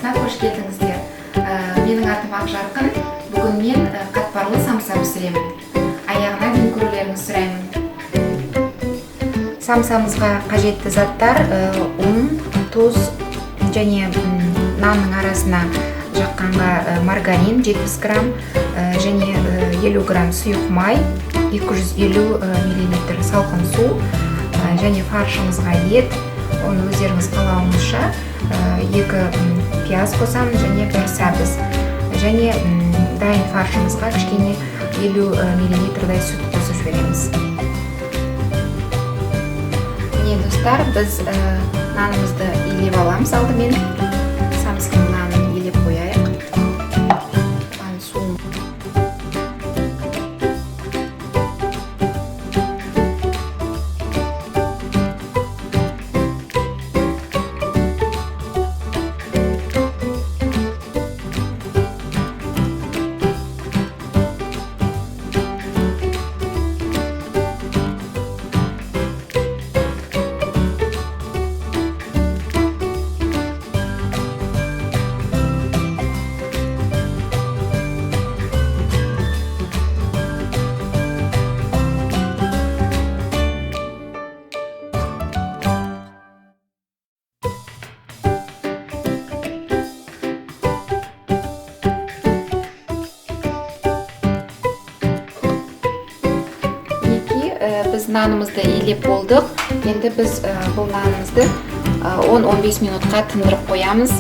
арнасына қош келдіңіздер. Менің атым Ақжарқын. Бүгін мен қатпарлы самса пісіремін. Аяғына дейін көрулеріңізді сұраймын. Самсамызға қажетті заттар ұн, тұз және нанның арасына жаққанға маргарин 70 грамм және 50 грамм сұйық май, 250 мл салқын су және фаршымызға ет, оны өздеріңіз қалауыңызша 2 пияз қосамын және 1 сәбіз және дайын фаршымызға кішкене 50 мл сүт қосып жібереміз. Міне достар, біз нанымызды илеп аламыз. Алдымен самсаның нанын илеп қояйық. Біз нанымызды илеп болдық. Енді біз бұл нанымызды 10-15 минутқа тындырып қоямыз.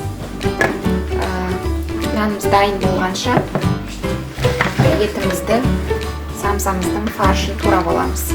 Нанымыз дайын болғанша етімізді, самсамыздың фаршын турап аламыз.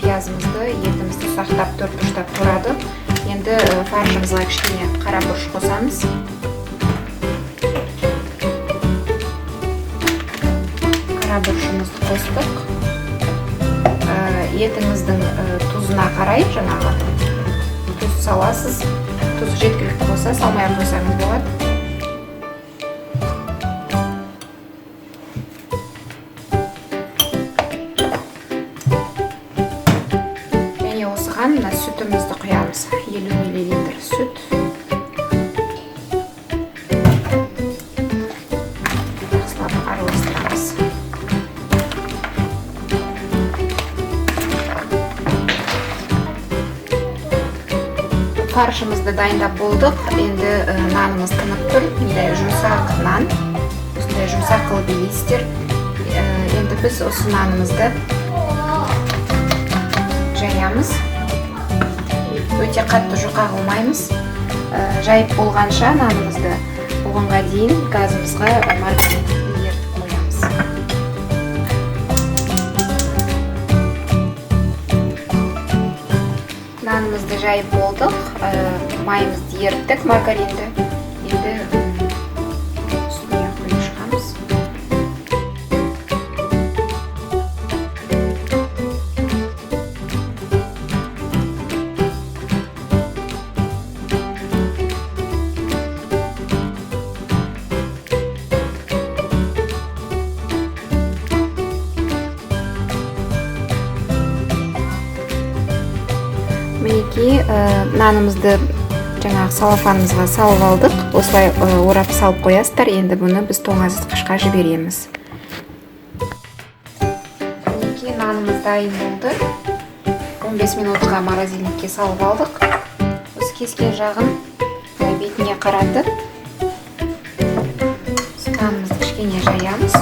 Пиязымызды, етімізді сақтап, төрт-бұрыштап турадық. Енді фаршымызға кішкене қара бұрыш қосамыз. Қара бұрышымызды қостық. Етіңіздің тұзына қарай, жаңағы тұз саласыз. Тұз жеткілікті болса, салмай қойсаңыз болады. Мына сүтімізді құямыз. 50 мл сүт. Жақсылап араластырамыз. Фаршымызды дайындап болдық. Енді нанымыз тынып тұр. Мындай жұмсақ нан. Осындай жұмсақ қылып илейсіздер. Енді біз осы нанымызды жаямыз. Өте қатты жұқа қылмаймыз. Жайып болғанша нанымызды оғанға дейін газымызға маргаринді ерітіп қоямыз. Нанымызды жайып болдық. Майымызды еріттік, маргаринді. Енді үстіне қойып шығамыз. Мінекей, нанымызды жаңағы салафанымызға салып алдық. Осылай орап салып қоясыздар. Енді бұны біз тоңазытқышқа жібереміз. Мінекей, нанымыз дайын болды. 15 минутқа морозильникке салып алдық. Осы кескен жағын бетіне қаратып, нанымызды кішкене жаямыз.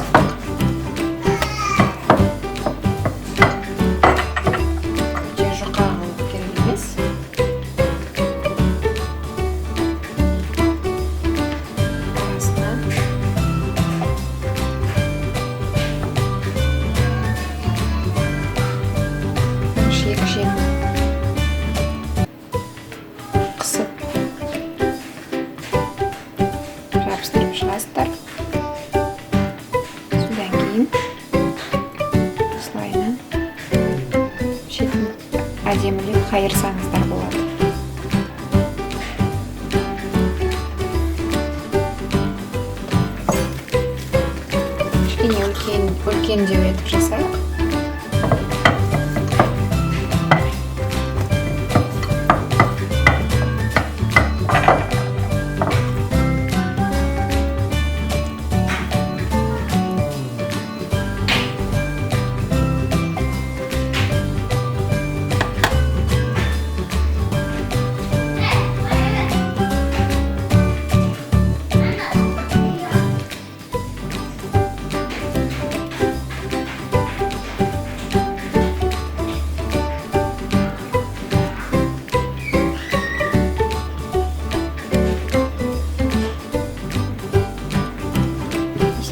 қайырсаңыздар болады. Кішкене үлкендеу етіп жасайық.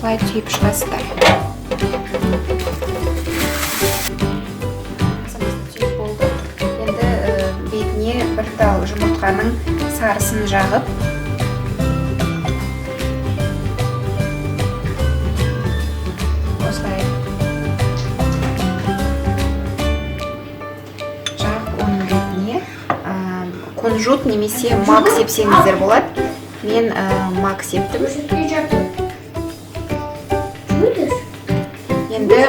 Осылай түйіп шығасыздар. Түйіп болды. Енді бетіне бір тал жұмыртқаның сарысын жағып, осылай жағып оның бетіне кунжут немесе мак сепсеңіздер болады. Мен мак септім. Енді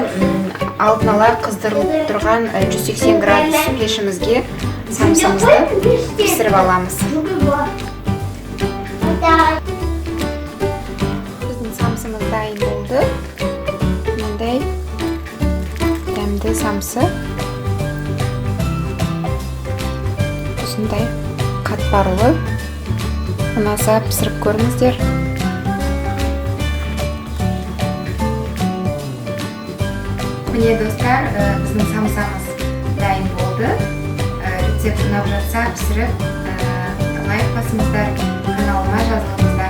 алдын ала қыздырылып тұрған 180 градус пешімізге самсамызды пісіріп аламыз. Біздің самсымыз дайын болды. Мындай дәмді самсы. Осындай қатпарлы. Ұнаса пісіріп көріңіздер. Міне достар, біздің самсамыз дайын болды. Рецепт ұнап жатса пісіріп лайк басыңыздар, каналыма жазылыңыздар.